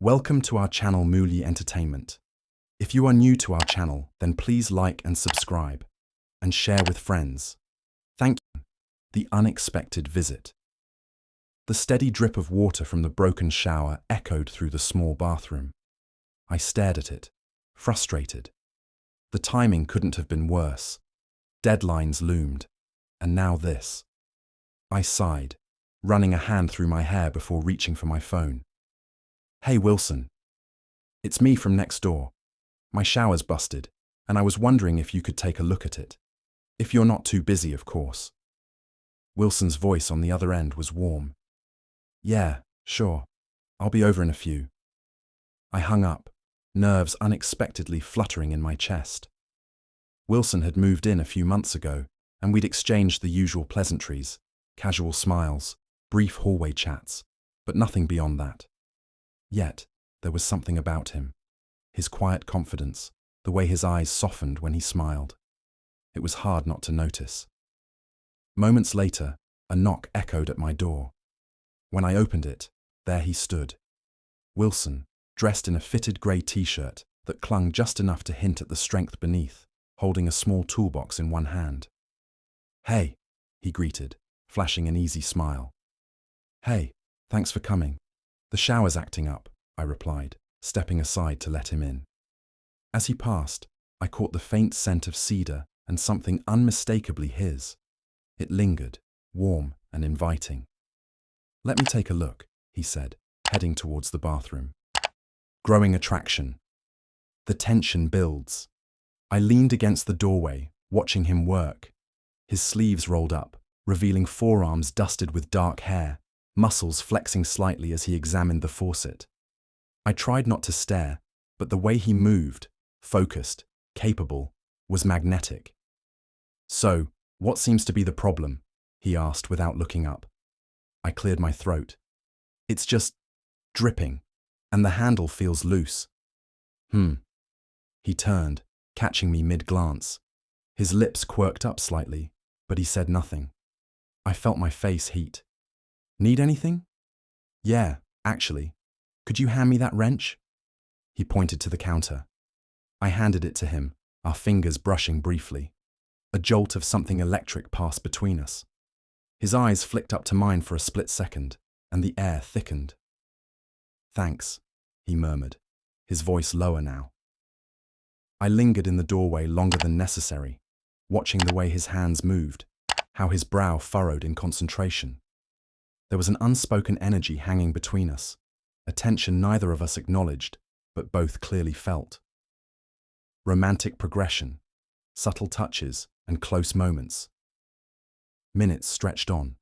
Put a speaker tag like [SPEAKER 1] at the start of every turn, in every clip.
[SPEAKER 1] Welcome to our channel Mooley Entertainment. If you are new to our channel, then please like and subscribe, and share with friends. Thank you. The unexpected visit. The steady drip of water from the broken shower echoed through the small bathroom. I stared at it, frustrated. The timing couldn't have been worse. Deadlines loomed, and now this. I sighed, running a hand through my hair before reaching for my phone. Hey Wilson. It's me from next door. My shower's busted, and I was wondering if you could take a look at it. If you're not too busy, of course. Wilson's voice on the other end was warm. Yeah, sure. I'll be over in a few. I hung up, nerves unexpectedly fluttering in my chest. Wilson had moved in a few months ago, and we'd exchanged the usual pleasantries, casual smiles, brief hallway chats, but nothing beyond that. Yet, there was something about him. His quiet confidence, the way his eyes softened when he smiled. It was hard not to notice. Moments later, a knock echoed at my door. When I opened it, there he stood. Wilson, dressed in a fitted grey t-shirt that clung just enough to hint at the strength beneath, holding a small toolbox in one hand. Hey, he greeted, flashing an easy smile. Hey, thanks for coming. The shower's acting up, I replied, stepping aside to let him in. As he passed, I caught the faint scent of cedar and something unmistakably his. It lingered, warm and inviting. Let me take a look, he said, heading towards the bathroom. Growing attraction. The tension builds. I leaned against the doorway, watching him work. His sleeves rolled up, revealing forearms dusted with dark hair, muscles flexing slightly as he examined the faucet. I tried not to stare, but the way he moved, focused, capable, was magnetic. So, what seems to be the problem? He asked without looking up. I cleared my throat. It's just dripping, and the handle feels loose. He turned, catching me mid-glance. His lips quirked up slightly, but he said nothing. I felt my face heat. Need anything? Yeah, actually. Could you hand me that wrench? He pointed to the counter. I handed it to him, our fingers brushing briefly. A jolt of something electric passed between us. His eyes flicked up to mine for a split second, and the air thickened. Thanks, he murmured, his voice lower now. I lingered in the doorway longer than necessary, watching the way his hands moved, how his brow furrowed in concentration. There was an unspoken energy hanging between us, a tension neither of us acknowledged, but both clearly felt. Romantic progression, subtle touches, and close moments. Minutes stretched on.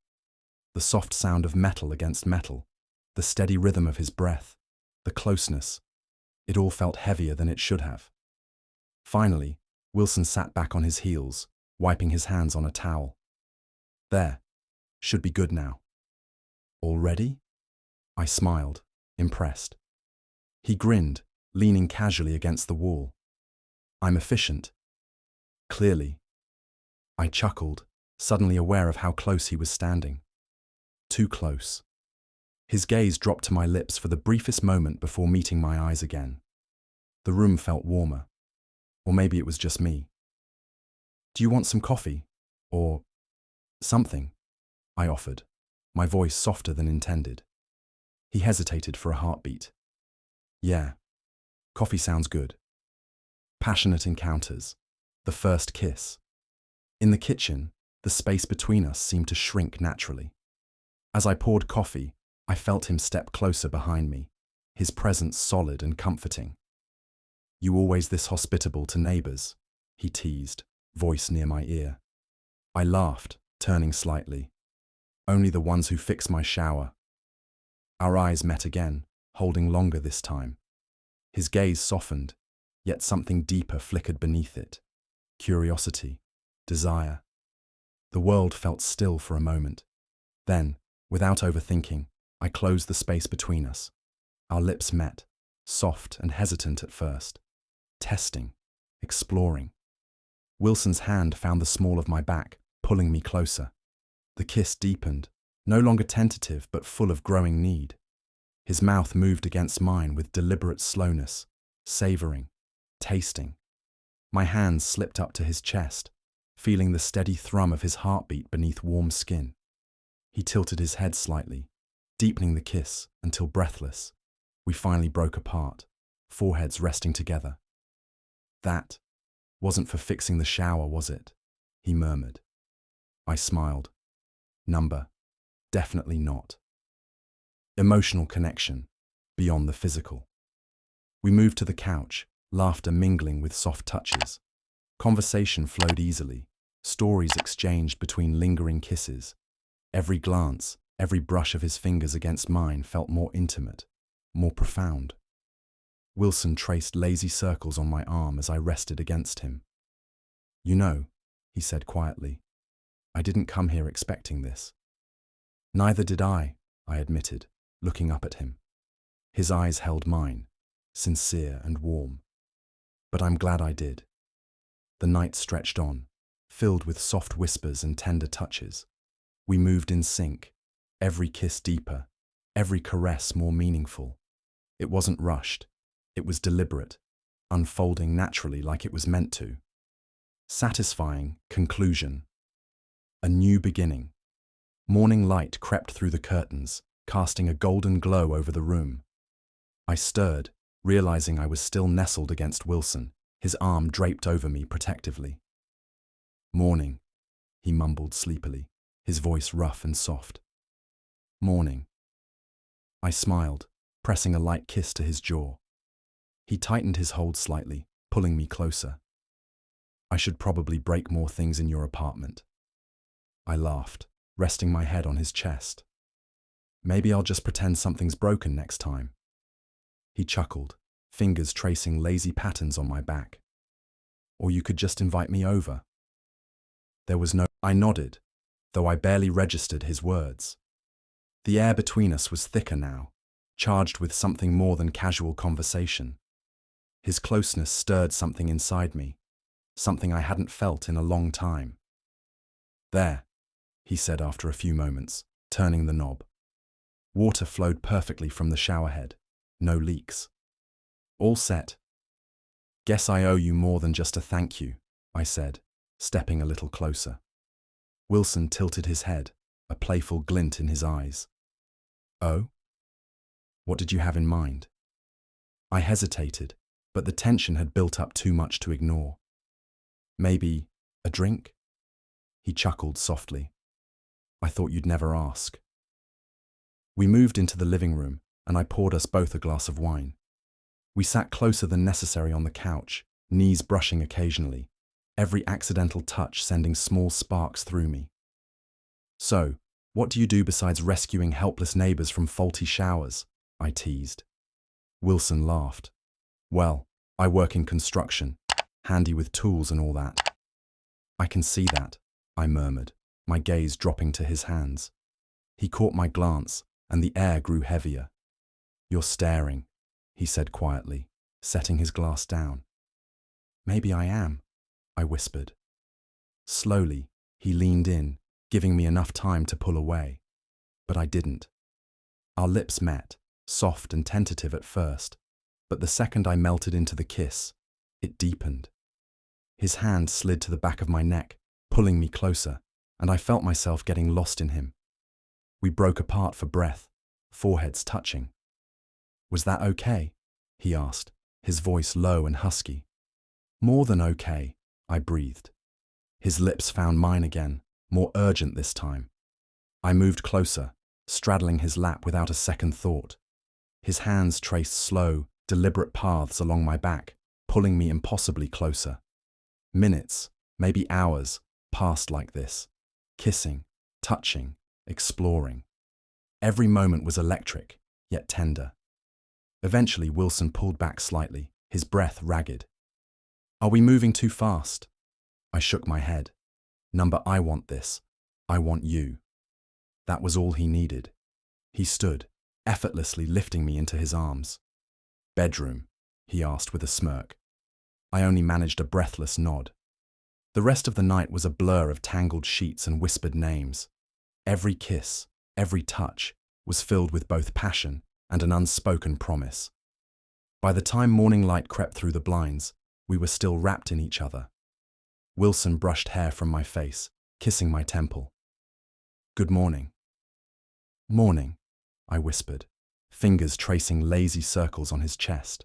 [SPEAKER 1] The soft sound of metal against metal, the steady rhythm of his breath, the closeness. It all felt heavier than it should have. Finally, Wilson sat back on his heels, wiping his hands on a towel. There. Should be good now. Already? I smiled, impressed. He grinned, leaning casually against the wall. I'm efficient. Clearly. I chuckled, suddenly aware of how close he was standing. Too close. His gaze dropped to my lips for the briefest moment before meeting my eyes again. The room felt warmer. Or maybe it was just me. Do you want some coffee? Or something? I offered, my voice softer than intended. He hesitated for a heartbeat. Yeah, coffee sounds good. Passionate encounters. The first kiss. In the kitchen, the space between us seemed to shrink naturally. As I poured coffee, I felt him step closer behind me, his presence solid and comforting. You always this hospitable to neighbors, he teased, voice near my ear. I laughed, turning slightly. Only the ones who fix my shower. Our eyes met again, holding longer this time. His gaze softened, yet something deeper flickered beneath it. Curiosity, desire. The world felt still for a moment. Then, without overthinking, I closed the space between us. Our lips met, soft and hesitant at first. Testing, exploring. Wilson's hand found the small of my back, pulling me closer. The kiss deepened, no longer tentative but full of growing need. His mouth moved against mine with deliberate slowness, savoring, tasting. My hands slipped up to his chest, feeling the steady thrum of his heartbeat beneath warm skin. He tilted his head slightly, deepening the kiss until, breathless, we finally broke apart, foreheads resting together. "That wasn't for fixing the shower, was it?" he murmured. I smiled. "Number, definitely not." Emotional connection, beyond the physical. We moved to the couch, laughter mingling with soft touches. Conversation flowed easily, stories exchanged between lingering kisses. Every glance, every brush of his fingers against mine felt more intimate, more profound. Wilson traced lazy circles on my arm as I rested against him. "You know," he said quietly, "I didn't come here expecting this." "Neither did I admitted, looking up at him. His eyes held mine, sincere and warm. "But I'm glad I did." The night stretched on, filled with soft whispers and tender touches. We moved in sync, every kiss deeper, every caress more meaningful. It wasn't rushed, it was deliberate, unfolding naturally like it was meant to. Satisfying conclusion. A new beginning. Morning light crept through the curtains, casting a golden glow over the room. I stirred, realizing I was still nestled against Wilson, his arm draped over me protectively. "Morning," he mumbled sleepily, his voice rough and soft. "Morning." I smiled, pressing a light kiss to his jaw. He tightened his hold slightly, pulling me closer. "I should probably break more things in your apartment." I laughed, resting my head on his chest. "Maybe I'll just pretend something's broken next time." He chuckled, fingers tracing lazy patterns on my back. "Or you could just invite me over." There was no... I nodded, though I barely registered his words. The air between us was thicker now, charged with something more than casual conversation. His closeness stirred something inside me, something I hadn't felt in a long time. "There," he said after a few moments, turning the knob. Water flowed perfectly from the showerhead, no leaks. "All set." "Guess I owe you more than just a thank you," I said, stepping a little closer. Wilson tilted his head, a playful glint in his eyes. "Oh? What did you have in mind?" I hesitated, but the tension had built up too much to ignore. "Maybe a drink?" He chuckled softly. "I thought you'd never ask." We moved into the living room, and I poured us both a glass of wine. We sat closer than necessary on the couch, knees brushing occasionally, every accidental touch sending small sparks through me. "So, what do you do besides rescuing helpless neighbors from faulty showers?" I teased. Wilson laughed. "Well, I work in construction, handy with tools and all that." "I can see that," I murmured, my gaze dropping to his hands. He caught my glance, and the air grew heavier. "You're staring," he said quietly, setting his glass down. "Maybe I am," I whispered. Slowly, he leaned in, giving me enough time to pull away. But I didn't. Our lips met, soft and tentative at first, but the second I melted into the kiss, it deepened. His hand slid to the back of my neck, pulling me closer, and I felt myself getting lost in him. We broke apart for breath, foreheads touching. "Was that okay?" he asked, his voice low and husky. "More than okay," I breathed. His lips found mine again, more urgent this time. I moved closer, straddling his lap without a second thought. His hands traced slow, deliberate paths along my back, pulling me impossibly closer. Minutes, maybe hours, passed like this, kissing, touching, exploring. Every moment was electric, yet tender. Eventually, Wilson pulled back slightly, his breath ragged. "Are we moving too fast?" I shook my head. "Number, I want this. I want you." That was all he needed. He stood, effortlessly lifting me into his arms. "Bedroom?" he asked with a smirk. I only managed a breathless nod. The rest of the night was a blur of tangled sheets and whispered names. Every kiss, every touch, was filled with both passion and an unspoken promise. By the time morning light crept through the blinds, we were still wrapped in each other. Wilson brushed hair from my face, kissing my temple. "Good morning." "Morning," I whispered, fingers tracing lazy circles on his chest.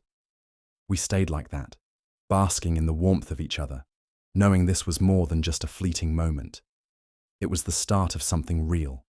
[SPEAKER 1] We stayed like that, basking in the warmth of each other, knowing this was more than just a fleeting moment. It was the start of something real.